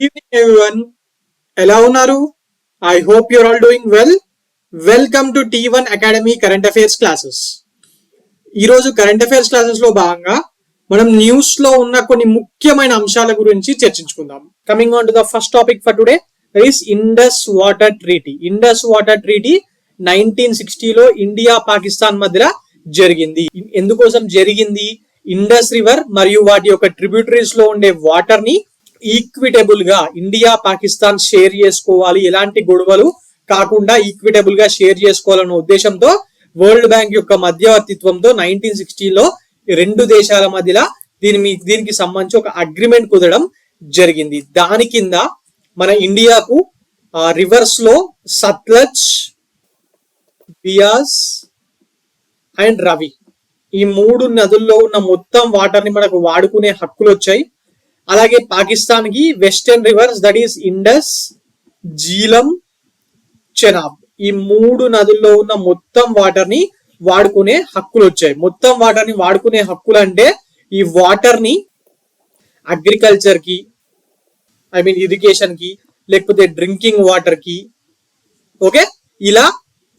Good evening, everyone. ఎలా ఉన్నారు? I hope you're all doing well. Welcome to T1 Academy Current Affairs classes. ఈరోజు current affairs classes లో భాగంగా మనం news లో ఉన్న కొన్ని ముఖ్యమైన అంశాల గురించి చర్చించుకుందాం. Coming on to the first topic for today is Indus water treaty. Indus water treaty 1960లో ఇండియా పాకిస్తాన్ మధ్య జరిగింది. ఎందుకోసం జరిగింది? ఇండస్ రివర్ మరియు వాటి యొక్క ట్రిబ్యూటరీస్ లో ఉండే వాటర్ ని ఈక్విటబుల్ గా ఇండియా పాకిస్తాన్ షేర్ చేసుకోవాలి, ఎలాంటి గొడవలు కాకుండా ఈక్విటబుల్ గా షేర్ చేసుకోవాలన్న ఉద్దేశంతో వరల్డ్ బ్యాంక్ యొక్క మధ్యవర్తిత్వంతో 1960లో రెండు దేశాల మధ్యలో దీనికి సంబంధించి ఒక అగ్రిమెంట్ కుదరడం జరిగింది. దాని కింద మన ఇండియాకు రివర్స్ లో సత్లజ్, బియాస్ అండ్ రవి ఈ మూడు నదుల్లో ఉన్న మొత్తం వాటర్ ని మనకు వాడుకునే హక్కులు వచ్చాయి. అలాగే పాకిస్తాన్ కి western reverse that is Indus, Jhelum, Chenab ఈ మూడు నదుల్లో ఉన్న మొత్తం వాటర్ ని వాడుకునే హక్కులు వచ్చాయి. మొత్తం వాటర్ ని వాడుకునే హక్కులు అంటే ఈ వాటర్ ని అగ్రికల్చర్ కి, ఇరిగేషన్ కి, లేకపోతే డ్రింకింగ్ వాటర్ కి, ఓకే, ఇలా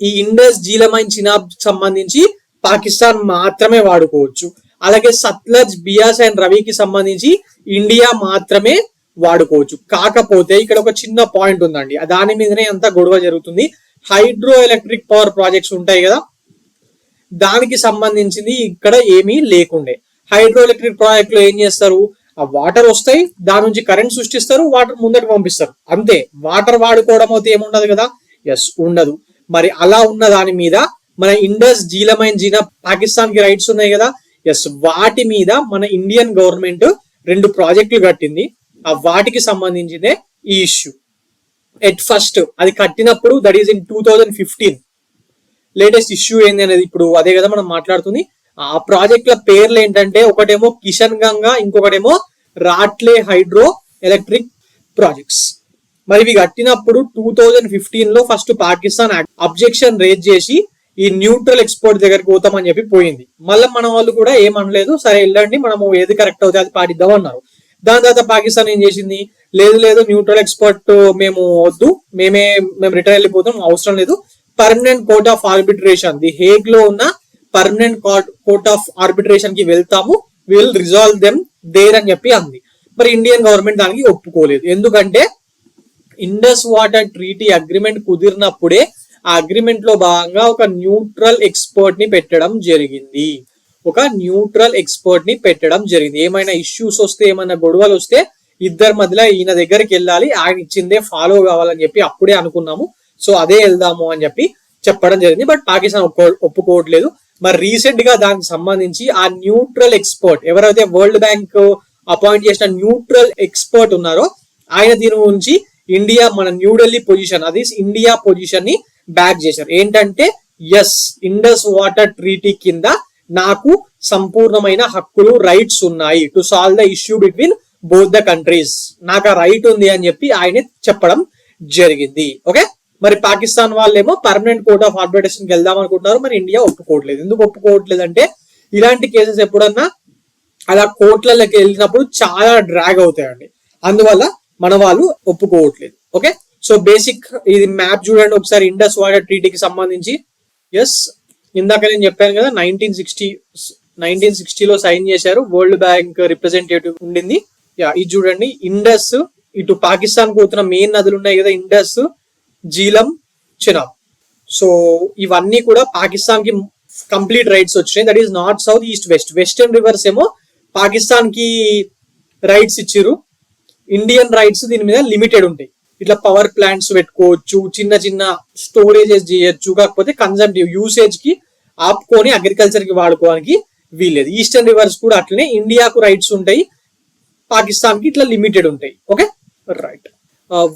ఈ ఇండస్, జీలం అండ్ చినాబ్ సంబంధించి పాకిస్తాన్ మాత్రమే వాడుకోవచ్చు. అలాగే సత్లజ్, బియాస్ అండ్ రవికి సంబంధించి ఇండియా మాత్రమే వాడుకోవచ్చు. కాకపోతే ఇక్కడ ఒక చిన్న పాయింట్ ఉందండి, దాని మీదనే అంత గొడవ జరుగుతుంది. హైడ్రో ఎలక్ట్రిక్ పవర్ ప్రాజెక్ట్స్ ఉంటాయి కదా, దానికి సంబంధించింది ఇక్కడ ఏమీ లేకుండే. హైడ్రో ఎలక్ట్రిక్ ప్రాజెక్ట్ లో ఏం చేస్తారు, ఆ వాటర్ వస్తాయి, దాని నుంచి కరెంట్ సృష్టిస్తారు, వాటర్ ముందరికి పంపిస్తారు, అంతే. వాటర్ వాడుకోవడం అయితే ఏముండదు కదా, ఎస్ ఉండదు. మరి అలా ఉన్న దాని మీద మన ఇండస్, జీలం అండ్ జీనబ్ పాకిస్తాన్ కి రైట్స్ ఉన్నాయి కదా, ఎస్, వాటి మీద మన ఇండియన్ గవర్నమెంట్ రెండు ప్రాజెక్టులు కట్టింది. ఆ వాటికి సంబంధించిందే ఈ ఇష్యూ. ఎట్ ఫస్ట్ అది కట్టినప్పుడు that is in 2015. Latest issue ఏంది అనేది ఇప్పుడు అదే కదా మనం మాట్లాడుతుంది. ఆ ప్రాజెక్టుల పేర్లు ఏంటంటే ఒకటేమో కిషన్ గంగా, ఇంకొకటేమో రాట్లే హైడ్రో ఎలక్ట్రిక్ ప్రాజెక్ట్స్. మరి ఇవి కట్టినప్పుడు 2015 లో ఫస్ట్ పాకిస్తాన్ అబ్జెక్షన్ రేజ్ చేసి ఈ న్యూట్రల్ ఎక్స్పోర్ట్ దగ్గరికి పోతామని చెప్పి పోయింది. మళ్ళీ మన వాళ్ళు కూడా ఏమనలేదు, సరే వెళ్ళండి, మనము ఏది కరెక్ట్ అవుతుంది అది పాటిద్దాం అన్నారు. దాని తర్వాత పాకిస్తాన్ ఏం చేసింది, లేదు న్యూట్రల్ ఎక్స్పోర్ట్ మేము వద్దు, మేము రిటర్న్ వెళ్ళిపోతాం, అవసరం లేదు, permanent court of arbitration, the Hague లో ఉన్న పర్మనెంట్ కోర్ట్ ఆఫ్ ఆర్బిట్రేషన్ కి వెళ్తాము, విల్ రిజాల్వ్ దెమ్ దేర్ అని చెప్పి అంది. మరి ఇండియన్ గవర్నమెంట్ దానికి ఒప్పుకోలేదు. ఎందుకంటే ఇండస్ వాటర్ ట్రీటీ అగ్రిమెంట్ కుదిరినప్పుడే ఆ అగ్రిమెంట్ లో భాగంగా ఒక న్యూట్రల్ ఎక్స్పర్ట్ ని పెట్టడం జరిగింది. ఏమైనా ఇష్యూస్ వస్తే, ఏమైనా గొడవలు వస్తే ఇద్దరి మధ్యలో ఈయన దగ్గరికి వెళ్ళాలి, ఆయన ఇచ్చిందే ఫాలో కావాలని చెప్పి అప్పుడే అనుకున్నాము. సో అదే వెళ్దాము అని చెప్పి చెప్పడం జరిగింది. బట్ పాకిస్తాన్ ఒప్పుకోవట్లేదు. మరి రీసెంట్ గా దానికి సంబంధించి ఆ న్యూట్రల్ ఎక్స్పర్ట్ ఎవరైతే వరల్డ్ బ్యాంక్ అపాయింట్ చేసిన న్యూట్రల్ ఎక్స్పర్ట్ ఉన్నారో ఆయన దీని గురించి ఇండియా, మన న్యూఢిల్లీ పొజిషన్, అది ఇండియా పొజిషన్ ని బ్యాక్ చేశారు. ఏంటంటే ఎస్, ఇండస్ వాటర్ ట్రీటీ కింద నాకు సంపూర్ణమైన హక్కులు, రైట్స్ ఉన్నాయి to solve the issue between both the countries, నాకు ఆ రైట్ ఉంది అని చెప్పి ఆయన చెప్పడం జరిగింది. ఓకే, మరి పాకిస్తాన్ వాళ్ళేమో పర్మనెంట్ కోర్ట్ ఆఫ్ ఆర్బిట్రేషన్ కి వెళ్దాం అనుకుంటున్నారు. మరి ఇండియా ఒప్పుకోవట్లేదు. ఎందుకు ఒప్పుకోవట్లేదు అంటే ఇలాంటి కేసెస్ ఎప్పుడన్నా అలా కోర్టులకి వెళ్ళినప్పుడు చాలా డ్రాగ్ అవుతాయండి, అందువల్ల మన వాళ్ళు ఒప్పుకోవట్లేదు. ఓకే, సో బేసిక్ ఇది మ్యాప్ చూడండి ఒకసారి ఇండస్ వాటర్ ట్రీటీకి సంబంధించి. ఎస్, ఇందాక నేను చెప్పాను కదా 1960లో సైన్ చేశారు, వరల్డ్ బ్యాంక్ రిప్రజెంటేటివ్ ఉండింది. ఇది చూడండి, ఇండస్, ఇటు పాకిస్తాన్ పోతున్న మెయిన్ నదులు ఉన్నాయి కదా, ఇండస్, జీలం, చెనాబ్. సో ఇవన్నీ కూడా పాకిస్తాన్ కి కంప్లీట్ రైట్స్ వచ్చినాయి. That is north, south, east, west. Western reverse ఏమో పాకిస్తాన్ కి రైట్స్ ఇచ్చిర్రు, ఇండియన్ రైట్స్ దీని మీద లిమిటెడ్ ఉంటాయి. ఇట్లా పవర్ ప్లాంట్స్ పెట్టుకోవచ్చు, చిన్న చిన్న స్టోరేజెస్ చేయొచ్చు, కాకపోతే కన్సంప్టివ్ యూసేజ్ కి ఆపుకొని అగ్రికల్చర్ కి వాడుకోవడానికి వీల్లేదు. ఈస్టర్న్ రివర్స్ కూడా అట్లనే ఇండియాకు రైట్స్ ఉంటాయి, పాకిస్తాన్ కి ఇట్లా లిమిటెడ్ ఉంటాయి. Okay, right.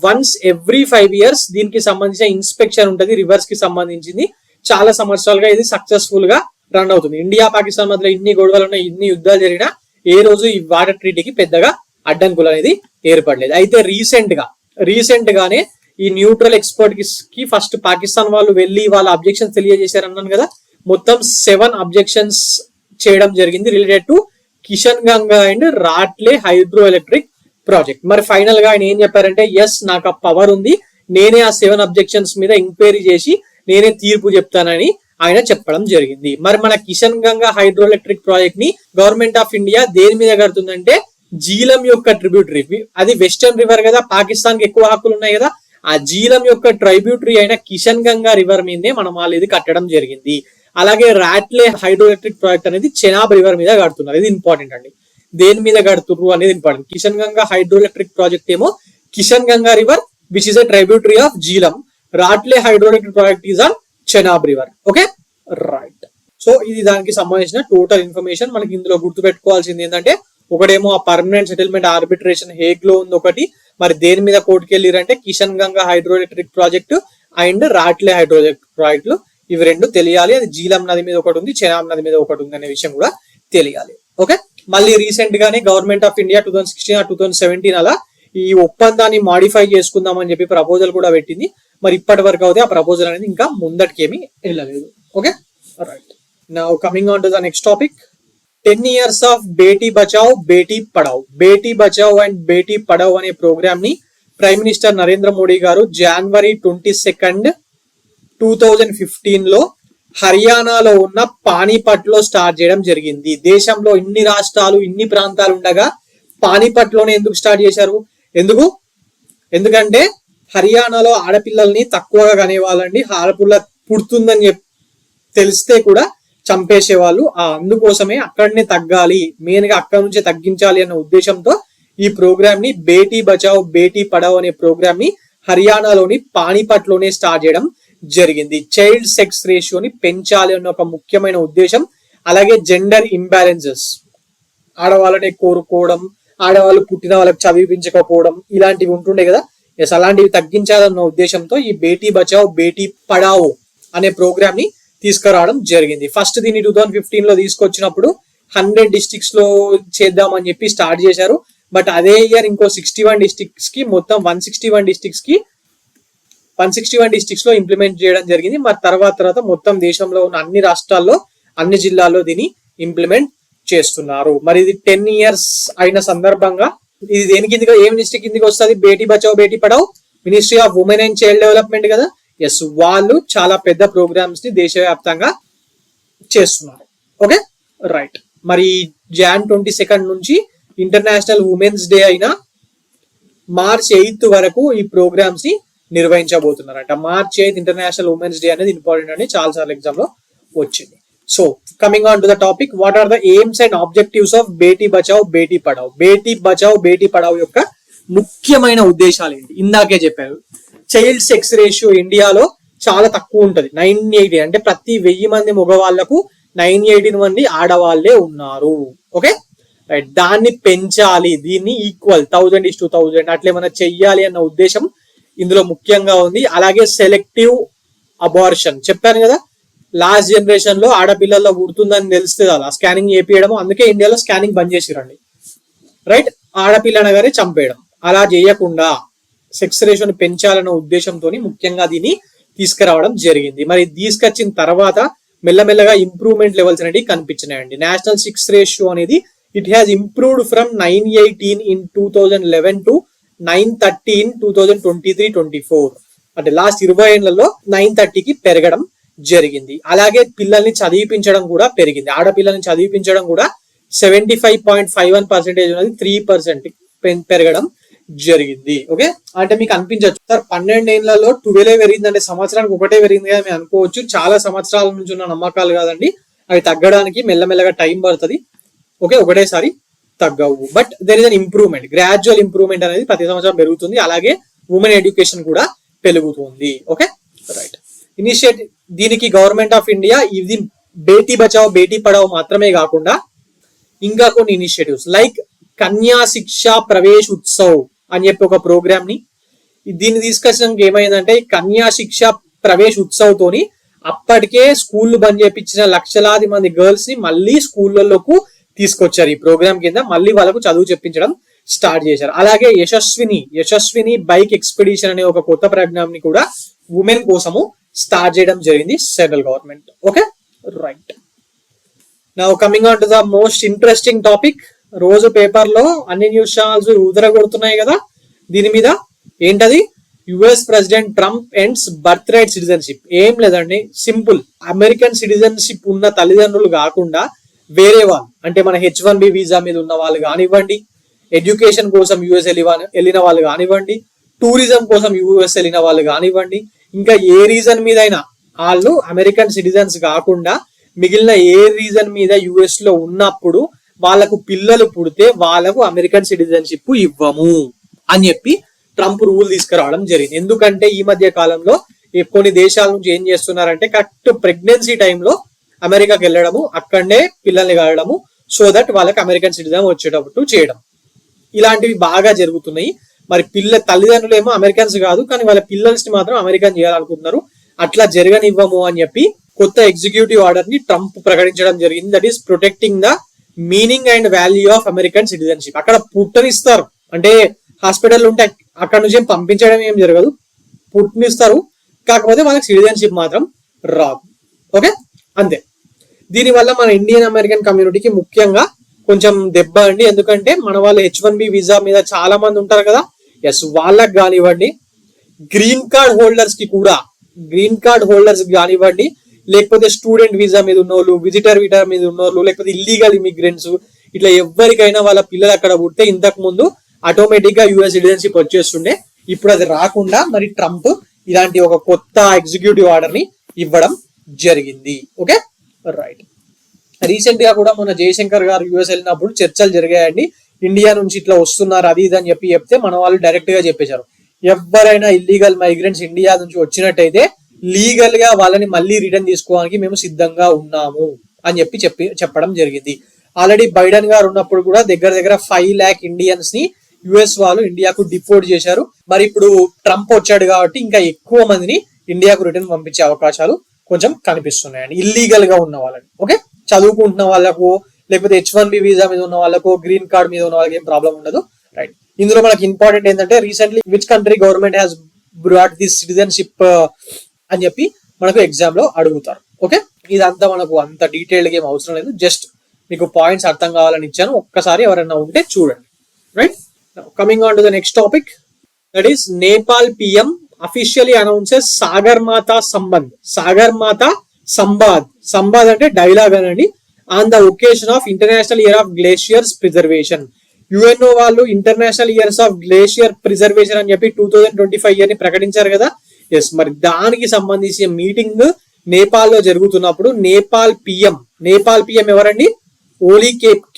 Once every 5 years దీనికి సంబంధించిన ఇన్స్పెక్షన్ ఉంటుంది, రివర్స్ కి సంబంధించింది. చాలా సంవత్సరాలుగా ఇది సక్సెస్ఫుల్ గా రన్ అవుతుంది. ఇండియా పాకిస్తాన్ మధ్యలో ఇన్ని గొడవలు ఉన్నాయి, ఇన్ని యుద్ధాలు జరిగినా ఏ రోజు ఈ వాటర్ ట్రీటీకి పెద్దగా అడ్డంకులు అనేది ఏర్పడలేదు. అయితే రీసెంట్ గానే ఈ న్యూట్రల్ ఎక్స్పర్ట్ కి ఫస్ట్ పాకిస్తాన్ వాళ్ళు వెళ్ళి వాళ్ళ అబ్జెక్షన్స్ తెలియజేశారన్నాను కదా, మొత్తం 7 అబ్జెక్షన్స్ చేయడం జరిగింది related to Kishan Ganga and Ratle hydro electric project. మరి ఫైనల్ గా ఆయన ఏం చెప్పారంటే, ఎస్ నాకు ఆ పవర్ ఉంది, నేనే ఆ 7 అబ్జెక్షన్స్ మీద ఎంక్వైరీ చేసి నేనే తీర్పు చెప్తానని ఆయన చెప్పడం జరిగింది. మరి మన Kishan Ganga hydro electric project ని గవర్నమెంట్ ఆఫ్ ఇండియా దేని మీద కడుతుందంటే జీలం యొక్క ట్రిబ్యూటరీ, అది వెస్టర్న్ రివర్ కదా, పాకిస్తాన్ కి ఎక్కువ హక్కులు ఉన్నాయి కదా, ఆ జీలం యొక్క ట్రైబ్యూటరీ అయిన కిషన్ గంగా రివర్ మీదే మనం వాళ్ళు ఇది కట్టడం జరిగింది. అలాగే రాట్లే హైడ్రో ఎలక్ట్రిక్ ప్రాజెక్ట్ అనేది చెనాబ్ రివర్ మీద కడుతున్నారు. ఇది ఇంపార్టెంట్ అండి, దేని మీద కడుతున్నారు అనేది important. Kishan Ganga hydro electric project ఏమో Kishan Ganga river which is a tributary of Jhelum. Ratle hydro electric project is on Chenab river. Okay right. So ఇది దానికి సంబంధించిన టోటల్ ఇన్ఫర్మేషన్. మనకి ఇందులో గుర్తుపెట్టుకోవాల్సింది ఏంటంటే, ఒకటేమో ఆ పర్మనెంట్ సెటిల్మెంట్ ఆర్బిట్రేషన్ హేగ్ లో ఉంది ఒకటి, మరి దేని మీద కోర్టుకి వెళ్ళిరంటే Kishan Ganga hydro electric project and Ratle hydro electric ప్రాజెక్టులు, ఇవి రెండు తెలియాలి. అది జీలం నది మీద ఒకటి ఉంది, చెనాబ్ నది మీద ఒకటి ఉంది అనే విషయం కూడా తెలియాలి. ఓకే, మళ్ళీ రీసెంట్ గానే గవర్నమెంట్ ఆఫ్ ఇండియా 2016 2017 అలా ఈ ఒప్పందాన్ని మాడిఫై చేసుకుందాం అని చెప్పి ప్రపోజల్ కూడా పెట్టింది. మరి ఇప్పటి వరకు అయితే ఆ ప్రపోజల్ అనేది ఇంకా ముందటికి ఏమీ వెళ్ళలేదు. Okay right. Now coming on to the next topic, 10 years of Beti Bachao Beti Padhao. Beti Bachao and Beti Padhao అనే ప్రోగ్రామ్ ని ప్రైమ్ మినిస్టర్ నరేంద్ర మోడీ గారు January 22, 2015 లో హర్యానాలో ఉన్న పానీపట్ లో స్టార్ట్ చేయడం జరిగింది. దేశంలో ఇన్ని రాష్ట్రాలు ఇన్ని ప్రాంతాలు ఉండగా పానీపట్ లోనే ఎందుకు స్టార్ట్ చేశారు? ఎందుకంటే హర్యానాలో ఆడపిల్లల్ని తక్కువగా కనేవాళ్ళండి, ఆడపిల్ల పుడుతుందని తెలిస్తే కూడా చంపేసేవాళ్ళు. అందుకోసమే అక్కడనే తగ్గాలి, మెయిన్ గా అక్కడ నుంచే తగ్గించాలి అన్న ఉద్దేశంతో ఈ ప్రోగ్రామ్ ని బేటీ బచావ్ బేటీ పడావ్ అనే ప్రోగ్రామ్ ని హర్యానాలోని పానీపట్ లోనే స్టార్ట్ చేయడం జరిగింది. చైల్డ్ సెక్స్ రేషియోని పెంచాలి అన్న ఒక ముఖ్యమైన ఉద్దేశం. అలాగే జెండర్ ఇంబ్యాలెన్సెస్, ఆడవాళ్ళని కోరుకోవడం, ఆడవాళ్ళు పుట్టిన వాళ్ళకి చదివించకపోవడం, ఇలాంటివి ఉంటుండే కదా, ఎస్ అలాంటివి తగ్గించాలన్న ఉద్దేశంతో ఈ బేటీ బచావ్ బేటీ పడావ్ అనే ప్రోగ్రామ్ ని తీసుకురావడం జరిగింది. ఫస్ట్ దీన్ని 2015 లో తీసుకొచ్చినప్పుడు 100 districts లో చేద్దామని చెప్పి స్టార్ట్ చేశారు. బట్ అదే ఇయర్ ఇంకో 61 districts కి, మొత్తం 161 districts లో ఇంప్లిమెంట్ చేయడం జరిగింది. మరి తర్వాత మొత్తం దేశంలో ఉన్న అన్ని రాష్ట్రాల్లో అన్ని జిల్లాల్లో దీన్ని ఇంప్లిమెంట్ చేస్తున్నారు. మరి ఇది 10 years అయిన సందర్భంగా ఇది దేని కింద, ఏ మినిస్ట్రీ కిందకి వస్తుంది? Beti Bachao Beti Padhao, ministry of women and child development కదా. ఎస్, వాళ్ళు చాలా పెద్ద ప్రోగ్రామ్స్ ని దేశవ్యాప్తంగా చేస్తున్నారు. Okay right. మరి Jan 22 నుంచి ఇంటర్నేషనల్ ఉమెన్స్ డే అయిన March 8 వరకు ఈ ప్రోగ్రామ్స్ ని నిర్వహించబోతున్నారంట. March 8 ఇంటర్నేషనల్ ఉమెన్స్ డే అనేది ఇంపార్టెంట్ అని చాలా సార్లు ఎగ్జామ్ లో వచ్చింది. So coming on to the topic, what are the aims and objectives of Beti Bachao Beti Padhao. Beti Bachao Beti Padhao యొక్క ముఖ్యమైన ఉద్దేశాలు ఏంటి? ఇందాకే చెప్పారు, చైల్డ్ సెక్స్ రేషియో ఇండియాలో చాలా తక్కువ ఉంటది, 980. అంటే ప్రతి 1000 మంది మగవాళ్లకు 918 మంది ఆడవాళ్లే ఉన్నారు. ఓకే రైట్, దాన్ని పెంచాలి, దీన్ని ఈక్వల్ 1000:1000 అట్లేమన్నా చెయ్యాలి అన్న ఉద్దేశం ఇందులో ముఖ్యంగా ఉంది. అలాగే సెలెక్టివ్ అబార్షన్ చెప్పాను కదా, లాస్ట్ జనరేషన్ లో ఆడపిల్లల్లో పుడుతుందని తెలిస్తే అలా స్కానింగ్ చేపియడం, అందుకే ఇండియాలో స్కానింగ్ బంద్ చేసిరండి. రైట్, ఆడపిల్లనగానే చంపేయడం, అలా చేయకుండా సెక్స్ రేషియోని పెంచాలన్న ఉద్దేశంతో ముఖ్యంగా దీన్ని తీసుకురావడం జరిగింది. మరి తీసుకొచ్చిన తర్వాత మెల్లమెల్లగా ఇంప్రూవ్మెంట్ లెవెల్స్ అనేవి కనిపించినాయండి. నేషనల్ సెక్స్ రేషియో అనేది it has improved from 918 in 2011 to 930 in 2023-24. అంటే లాస్ట్ 20 ఏళ్లలో 930కి పెరగడం జరిగింది. అలాగే పిల్లల్ని చదివించడం కూడా పెరిగింది. ఆడపిల్లల్ని చదివించడం కూడా 75.51% అనేది 3% పెరగడం జరిగింది. ఓకే, అంటే మీకు అనిపించవచ్చు సార్ 12 ఏళ్లలో 12 పెరిగింది అంటే సంవత్సరానికి ఒకటే పెరిగింది కదా మేము అనుకోవచ్చు. చాలా సంవత్సరాల నుంచి ఉన్న నమ్మకాలు కాదండి, అవి తగ్గడానికి మెల్లమెల్లగా టైం పడుతుంది. ఓకే, ఒకటేసారి తగ్గవు. But there is an improvement, gradual improvement అనేది ప్రతి సంవత్సరం పెరుగుతుంది. అలాగే ఉమెన్ ఎడ్యుకేషన్ కూడా పెరుగుతుంది. Okay right. ఇనిషియేటివ్ దీనికి గవర్నమెంట్ ఆఫ్ ఇండియా ఇది బేటీ బచావ్ బేటీ పడావ్ మాత్రమే కాకుండా ఇంకా కొన్ని ఇనిషియేటివ్స్ లైక్ కన్యా శిక్ష ప్రవేశ్ ఉత్సవ్ అని చెప్పి ఒక ప్రోగ్రామ్ ని దీన్ని తీసుకొచ్చినాక ఏమైందంటే, కన్యా శిక్ష ప్రవేశ్ ఉత్సవ్ తోని అప్పటికే స్కూళ్లు బంద్ చేపించిన లక్షలాది మంది గర్ల్స్ ని మళ్ళీ స్కూళ్ళలోకి తీసుకొచ్చారు. ఈ ప్రోగ్రామ్ కింద మళ్ళీ వాళ్ళకు చదువు చెప్పించడం స్టార్ట్ చేశారు. అలాగే యశస్విని బైక్ ఎక్స్పెడిషన్ అనే ఒక కొత్త ప్రోగ్రామ్ ని కూడా ఉమెన్ కోసము స్టార్ట్ చేయడం జరిగింది central government. Okay right. Now coming on to the most interesting topic, రోజు పేపర్ లో అన్ని న్యూస్ ఛానల్స్ ఉదరగొడుతున్నాయి కదా దీని మీద. ఏంటది? US president Trump ends birth right citizenship. ఏం లేదండి, సింపుల్. అమెరికన్ సిటిజన్షిప్ ఉన్న తల్లిదండ్రులు కాకుండా వేరే వాళ్ళు, అంటే మన H1B వీసా మీద ఉన్న వాళ్ళు కానివ్వండి, ఎడ్యుకేషన్ కోసం యుఎస్ వెళ్ళిన వాళ్ళు కానివ్వండి, టూరిజం కోసం యుఎస్ వెళ్ళిన వాళ్ళు కానివ్వండి, ఇంకా ఏ రీజన్ మీద అయినా వాళ్ళు అమెరికన్ సిటిజన్స్ కాకుండా మిగిలిన ఏ రీజన్ మీద యుఎస్ లో ఉన్నప్పుడు వాళ్ళకు పిల్లలు పుడితే వాళ్ళకు అమెరికన్ సిటిజన్షిప్ ఇవ్వము అని చెప్పి ట్రంప్ రూల్ తీసుకురావడం జరిగింది. ఎందుకంటే ఈ మధ్య కాలంలో కొన్ని దేశాల నుంచి ఏం చేస్తున్నారంటే కరెక్ట్ ప్రెగ్నెన్సీ టైంలో అమెరికాకి వెళ్ళడము, అక్కడనే పిల్లల్ని కావడము, సో దట్ వాళ్ళకి అమెరికన్ సిటిజన్ వచ్చేటప్పుడు చేయడం, ఇలాంటివి బాగా జరుగుతున్నాయి. మరి తల్లిదండ్రులు ఏమో అమెరికన్స్ కాదు, కానీ వాళ్ళ పిల్లల్ని మాత్రం అమెరికన్ చేయాలనుకుంటున్నారు. అట్లా జరగనివ్వము అని చెప్పి కొత్త ఎగ్జిక్యూటివ్ ఆర్డర్ ని ట్రంప్ ప్రకటించడం జరిగింది. That is protecting the meaning and value of American citizenship. అక్కడ పుట్టనిస్తారు, అంటే హాస్పిటల్ ఉంటే అక్కడ నుంచి పంపించడం ఏం జరగదు, పుట్టినిస్తారు, కాకపోతే వాళ్ళకి సిటిజన్షిప్ మాత్రం రాదు. ఓకే, అంతే. దీనివల్ల మన ఇండియన్ అమెరికన్ కమ్యూనిటీకి ముఖ్యంగా కొంచెం దెబ్బ అండి. ఎందుకంటే మన వాళ్ళు H1B వీసా మీద చాలా మంది ఉంటారు కదా, ఎస్, వాళ్ళకి కానివ్వండి, గ్రీన్ కార్డ్ హోల్డర్స్ కానివ్వండి, లేకపోతే స్టూడెంట్ వీసా మీద ఉన్నోళ్ళు, విజిటర్ వీసా మీద ఉన్నోళ్ళు, లేకపోతే ఇల్లీగల్ ఇమిగ్రెంట్స్, ఇట్లా ఎవరికైనా వాళ్ళ పిల్లలు అక్కడ పుడితే ఇంతకు ముందు ఆటోమేటిక్ గా యుఎస్ సిటిజన్షిప్ వచ్చేస్తుండే. ఇప్పుడు అది రాకుండా మరి ట్రంప్ ఇలాంటి ఒక కొత్త ఎగ్జిక్యూటివ్ ఆర్డర్ ని ఇవ్వడం జరిగింది. Okay, right. రీసెంట్ గా కూడా మన జయశంకర్ గారు యుఎస్ వెళ్ళినప్పుడు చర్చలు జరిగాయండి. ఇండియా నుంచి ఇట్లా వస్తున్నారు అది ఇది అని చెప్తే మన వాళ్ళు డైరెక్ట్ గా చెప్పేశారు, ఎవరైనా ఇల్లీగల్ మైగ్రెంట్స్ ఇండియా నుంచి వచ్చినట్టయితే లీగల్ గా వాళ్ళని మళ్ళీ రిటర్న్ తీసుకోవడానికి మేము సిద్ధంగా ఉన్నాము అని చెప్పడం జరిగింది. ఆల్రెడీ బైడెన్ గారు ఉన్నప్పుడు కూడా దగ్గర 5 lakh ఇండియన్స్ ని యుఎస్ వాళ్ళు ఇండియాకు డిపోర్ట్ చేశారు. మరి ఇప్పుడు ట్రంప్ వచ్చాడు కాబట్టి ఇంకా ఎక్కువ మందిని ఇండియాకు రిటర్న్ పంపించే అవకాశాలు కొంచెం కనిపిస్తున్నాయండి, ఇల్లీగల్ గా ఉన్న వాళ్ళని. ఓకే, చదువుకుంటున్న వాళ్ళకు, లేకపోతే H1B వీసా మీద ఉన్న వాళ్ళకు, గ్రీన్ కార్డ్ మీద ఉన్న వాళ్ళకి ఏం ప్రాబ్లం ఉండదు. రైట్. ఇందులో మనకి ఇంపార్టెంట్ ఏంటంటే recently which country government has brought this citizenship అని చెప్పి మనకు ఎగ్జామ్ లో అడుగుతారు. ఓకే, ఇదంతా మనకు అంత డీటెయిల్డ్ గా ఏం అవసరం లేదు, జస్ట్ మీకు పాయింట్స్ అర్థం కావాలని ఇచ్చాను. ఒక్కసారి ఎవరైనా ఉంటే చూడండి. Right, coming on to the next topic, that is Nepal PM officially announces Sagarmatha Sambad అంటే డైలాగ్ అనండి, on the occasion of international year of glaciers preservation. UNO వాళ్ళు international years of glacier preservation అని చెప్పి 2025 ఇయర్ ని ప్రకటించారు కదా. ఎస్, మరి దానికి సంబంధించిన మీటింగ్ నేపాల్ లో జరుగుతున్నప్పుడు నేపాల్ పిఎం ఎవరండి?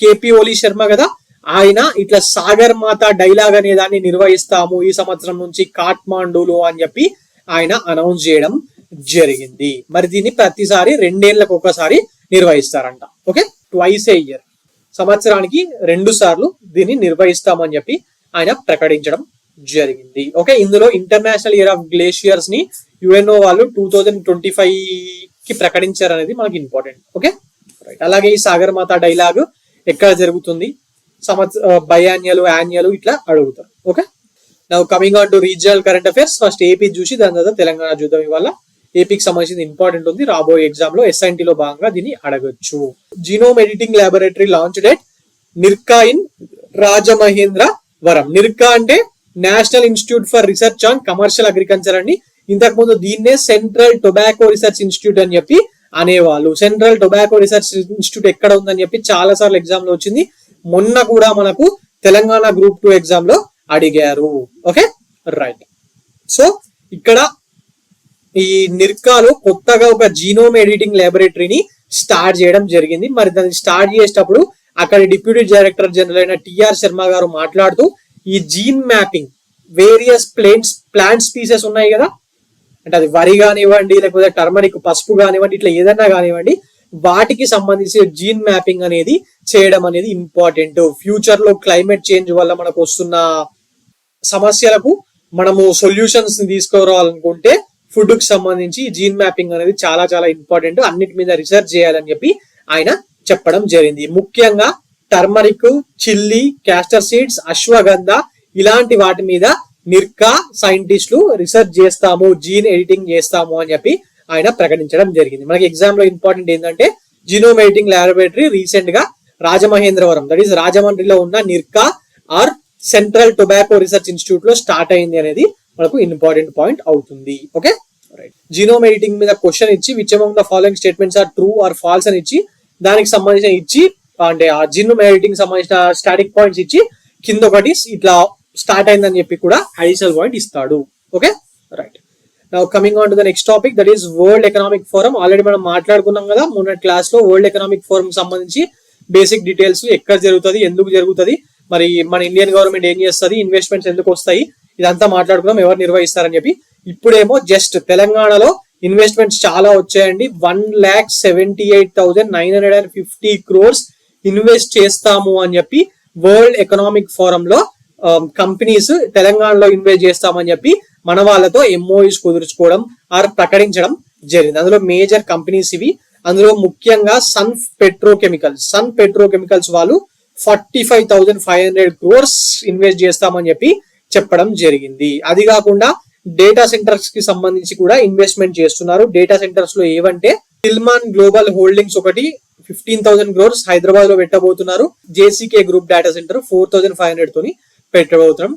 కేపీ ఓలీ శర్మ కదా. ఆయన ఇట్లా సాగర్ మాత డైలాగ్ అనే దాన్ని నిర్వహిస్తాము ఈ సంవత్సరం నుంచి కాఠ్మాండూలో అని చెప్పి ఆయన అనౌన్స్ చేయడం జరిగింది. మరి దీన్ని ప్రతిసారి 2 ఏళ్లకు ఒకసారి నిర్వహిస్తారంట. ఓకే, ట్వైస్ ఏ ఇయర్, సంవత్సరానికి 2 సార్లు దీన్ని నిర్వహిస్తామని చెప్పి ఆయన ప్రకటించడం జరిగింది. ఓకే, ఇందులో ఇంటర్నేషనల్ ఇయర్ ఆఫ్ గ్లేషియర్స్ ని యుఎన్ఓ వాళ్ళు 2025 కి ప్రకటించారు అనేది మనకి ఇంపార్టెంట్. Okay, right. అలాగే ఈ సాగర్ మాత డైలాగ్ ఎక్కడ జరుగుతుంది, యాన్యువల్ ఇట్లా అడుగుతారు. Okay, now coming on to regional current affairs. First AP చూసి దాని తర్వాత తెలంగాణ చూద్దాం. ఇవాళ ఏపీకి సంబంధించిన ఇంపార్టెంట్ ఉంది, రాబోయే ఎగ్జామ్ లో SNT లో భాగంగా దీన్ని అడగొచ్చు. Genome editing laboratory launched at NIRCA in Rajamahendravaram. NIRCA అంటే national institute for research on commercial agriculture అండి. ఇంతకు ముందు దీన్నే సెంట్రల్ టొబాకో రీసెర్చ్ ఇన్స్టిట్యూట్ అని చెప్పి అనేవాళ్ళు. సెంట్రల్ టొబాకో రీసెర్చ్ ఇన్స్టిట్యూట్ ఎక్కడ ఉందని చెప్పి చాలా సార్లు ఎగ్జామ్ లో వచ్చింది. మొన్న కూడా మనకు తెలంగాణ గ్రూప్ 2 ఎగ్జామ్ లో అడిగారు. Okay, right. సో ఇక్కడ ఈ నిర్కాలో కొత్తగా ఒక జీనోమ్ ఎడిటింగ్ ల్యాబొరేటరీని స్టార్ట్ చేయడం జరిగింది. మరి దాన్ని స్టార్ట్ చేసేటప్పుడు అక్కడ డిప్యూటీ డైరెక్టర్ జనరల్ అయిన టిఆర్ శర్మ గారు మాట్లాడుతూ ఈ gene mapping various plant species ఉన్నాయి కదా, అంటే అది వరి కానివ్వండి, లేకపోతే టర్మరిక్ పసుపు కానివ్వండి, ఇట్లా ఏదన్నా కానివ్వండి, వాటికి సంబంధించి జీన్ మ్యాపింగ్ అనేది చేయడం అనేది ఇంపార్టెంట్. ఫ్యూచర్ లో క్లైమేట్ చేంజ్ వల్ల మనకు వస్తున్న సమస్యలకు మనము సొల్యూషన్స్ తీసుకురావాలనుకుంటే ఫుడ్ కి సంబంధించి జీన్ మ్యాపింగ్ అనేది చాలా చాలా ఇంపార్టెంట్. అన్నిటి మీద రీసెర్చ్ చేయాలని చెప్పి ఆయన చెప్పడం జరిగింది. ముఖ్యంగా turmeric, chilli, castor seeds, ashwagandha ఇలాంటి వాటి మీద నిర్కా సైంటిస్టులు రీసెర్చ్ చేస్తాము, జీన్ ఎడిటింగ్ చేస్తాము అని చెప్పి ఆయన ప్రకటించడం జరిగింది. మనకి ఎగ్జామ్ లో ఇంపార్టెంట్ ఏంటంటే జీనోమ్ ఎడిటింగ్ ల్యాబొరేటరీ రీసెంట్ గా రాజమహేంద్రవరం దట్ ఈస్ రాజమండ్రిలో ఉన్న NIRCA or central tobacco research institute లో స్టార్ట్ అయింది అనేది మనకు ఇంపార్టెంట్ పాయింట్ అవుతుంది. Okay right. జీనోమ్ ఎడిటింగ్ మీద క్వశ్చన్ ఇచ్చి which among the following statements are true or false అని ఇచ్చి దానికి సంబంధించిన ఇచ్చి అంటే ఆ జీనోమ్ ఎడిటింగ్ సంబంధించిన స్టాటిక్ పాయింట్స్ ఇచ్చి కింద ఒకటి ఇట్లా స్టార్ట్ అయిందని చెప్పి కూడా అడిషనల్ పాయింట్ ఇస్తాడు. Okay right. Now coming on to the next topic that is world economic forum. Already మనం మాట్లాడుకున్నాం కదా మొన్న క్లాస్ లో వరల్డ్ ఎకనామిక్ ఫోరం సంబంధించి బేసిక్ డీటెయిల్స్ ఎక్కడ జరుగుతుంది, ఎందుకు జరుగుతుంది, మరి మన ఇండియన్ గవర్నమెంట్ ఏం చేస్తుంది, ఇన్వెస్ట్మెంట్స్ ఎందుకు వస్తాయి, ఇదంతా మాట్లాడుకున్నాం, ఎవరు నిర్వహిస్తారని చెప్పి. ఇప్పుడేమో జస్ట్ తెలంగాణలో ఇన్వెస్ట్మెంట్స్ చాలా వచ్చాయండి. 1,78,950 crores ఇన్వెస్ట్ చేస్తాము అని చెప్పి వరల్డ్ ఎకనామిక్ ఫోరం లో కంపెనీస్ తెలంగాణలో ఇన్వెస్ట్ చేస్తామని చెప్పి మన వాళ్ళతో ఎంఓయూస్ కుదుర్చుకోవడం ఆర్ ప్రకటించడం జరిగింది. అందులో మేజర్ కంపెనీస్ ఇవి. అందులో ముఖ్యంగా సన్ పెట్రోకెమికల్స్ వాళ్ళు 45,500 crores ఇన్వెస్ట్ చేస్తామని చెప్పి చెప్పడం జరిగింది. అది కాకుండా డేటా సెంటర్స్ కి సంబంధించి కూడా ఇన్వెస్ట్మెంట్ చేస్తున్నారు. డేటా సెంటర్స్ లో ఏవంటే టిల్మాన్ గ్లోబల్ హోల్డింగ్స్ ఒకటి 15,000 crores హైదరాబాద్ లో పెట్టబోతున్నారు. జేసీకే గ్రూప్ డేటా సెంటర్ 4,500 తోని పెట్టబోతడం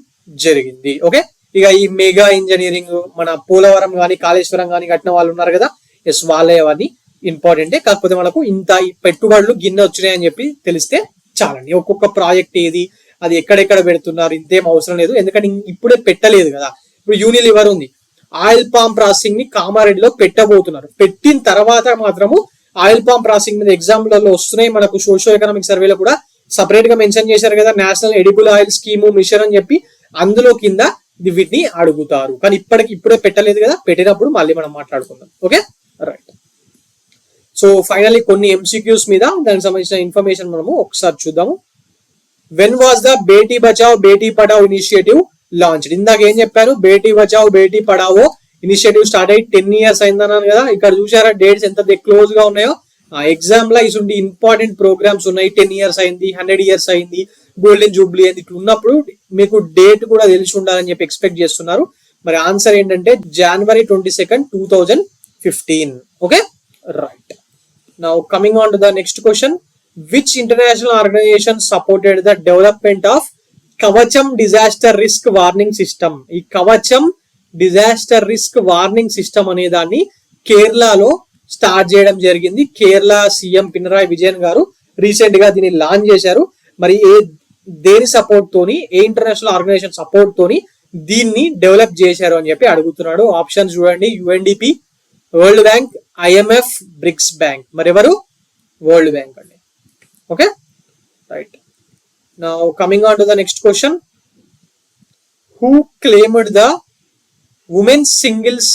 జరిగింది. ఓకే, ఇక ఈ మెగా ఇంజనీరింగ్ మన పోలవరం గానీ కాళేశ్వరం గానీ కట్టిన వాళ్ళు ఉన్నారు కదా, ఎస్ వాళ్ళే అవన్నీ ఇంపార్టెంటే. కాకపోతే మనకు ఇంత పెట్టుబడులు గిన్నె వచ్చినాయి అని చెప్పి తెలిస్తే చాలండి. ఒక్కొక్క ప్రాజెక్ట్ ఏది, అది ఎక్కడెక్కడ పెడుతున్నారు ఇంతేం అవసరం లేదు, ఎందుకంటే ఇప్పుడే పెట్టలేదు కదా. ఇప్పుడు యూనిలివర్ ఉంది, ఆయిల్ పామ్ ప్రాసెసింగ్ ని కామారెడ్డిలో పెట్టబోతున్నారు. పెట్టిన తర్వాత మాత్రము ఆయిల్ పామ్ ప్రాసెసింగ్ మీద ఎగ్జామ్లలో వస్తున్నాయి. మనకు సోషో ఎకనామిక్ సర్వేలో కూడా సపరేట్ గా మెన్షన్ చేశారు కదా, national edible oil scheme mission అని చెప్పి. అందులో కింద వీటిని అడుగుతారు, కానీ ఇప్పుడే పెట్టలేదు కదా, పెట్టినప్పుడు మళ్ళీ మనం మాట్లాడుకుందాం. Okay right. సో ఫైనల్లీ కొన్ని ఎంసీక్యూస్ మీద దానికి సంబంధించిన ఇన్ఫర్మేషన్ మనము ఒకసారి చూద్దాము. When was the Beti Bachao Beti Padhao initiative launch? ఇందాక ఏం చెప్పాను, బేటీ బచావ్ బేటీ పడావో ఇనిషియేటివ్ స్టార్ట్ అయ్యి 10 years అయిందన్నాను కదా. ఇక్కడ చూసారా డేట్స్ ఎంత క్లోజ్ గా ఉన్నాయో. ఎగ్జామ్ లో ఇటువంటి ఇంపార్టెంట్ ప్రోగ్రామ్స్ ఉన్నాయి. 10 years అయింది, 100 years అయింది, గోల్డెన్ జూబ్లీ అయింది. ఇట్లా ఉన్నప్పుడు మీకు డేట్ కూడా తెలిసి ఉండాలని చెప్పి ఎక్స్పెక్ట్ చేస్తున్నారు. మరి ఆన్సర్ ఏంటంటే January 22nd, 2015. Okay right. Now coming on to the next question. Which international organisation supported the development of కవచం డిజాస్టర్ రిస్క్ వార్నింగ్ సిస్టమ్? ఈ కవచం డిజాస్టర్ రిస్క్ వార్నింగ్ సిస్టమ్ అనే దాన్ని కేరళలో స్టార్ట్ చేయడం జరిగింది. కేరళ సీఎం పినరాయి విజయన్ గారు రీసెంట్ గా దీన్ని లాంచ్ చేశారు. మరి దేని సపోర్ట్ తోని, ఏ ఇంటర్నేషనల్ ఆర్గనైజేషన్ సపోర్ట్ తోని దీన్ని డెవలప్ చేశారు అని చెప్పి అడుగుతున్నాడు. ఆప్షన్స్ చూడండి, UNDP, world bank, IMF, bricks bank. మరి ఎవరు? వరల్డ్ బ్యాంక్ అండి. Okay right. Now coming on to the next question. Who claimed the women's singles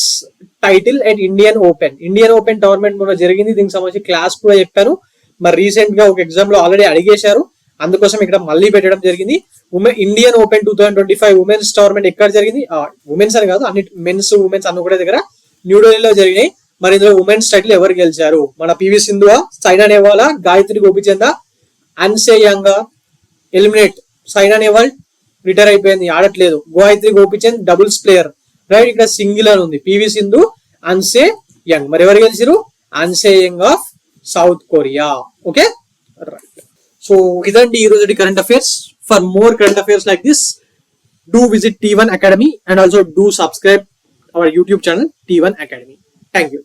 title at Indian open tournament మొన్న జరిగింది. దీనికి సంబంధించి క్లాస్ కూడా చెప్పాను. మరి రీసెంట్ గా ఒక ఎగ్జామ్ లో ఆల్రెడీ అడిగేశారు, అందుకోసం ఇక్కడ మళ్ళీ పెట్టడం జరిగింది. ఇండియన్ ఓపెన్ 2025 ఉమెన్స్ టోర్నమెంట్ ఎక్కడ జరిగింది? ఉమెన్స్ అని కాదు, అన్ని మెన్స్ ఉమెన్స్ అన్ని ఒకటే దగ్గర న్యూఢిల్లీలో జరిగినాయి. మరి ఇందులో ఉమెన్స్ టైటిల్ ఎవరు గెలిచారు? మన పివి సింధువా, సైనా నెహ్వాలా, గాయత్రి గోపిచంద, అన్సే యంగా ఎలిమినేట్. సైనా నెహ్వాల్ రిటైర్ అయిపోయింది, ఆడట్లేదు. Gayatri Gopichand doubles player right. ఇక్కడ సింగిల్ అని ఉంది. P V Sindhu, An Se Young. మరి ఎవరు గెలిచారు? An Se Young of South Korea. Okay right. So ఇదండి ఈ రోజు current affairs. For more current affairs like this, do visit T1 Academy and also do subscribe our YouTube channel T1 Academy. Thank you.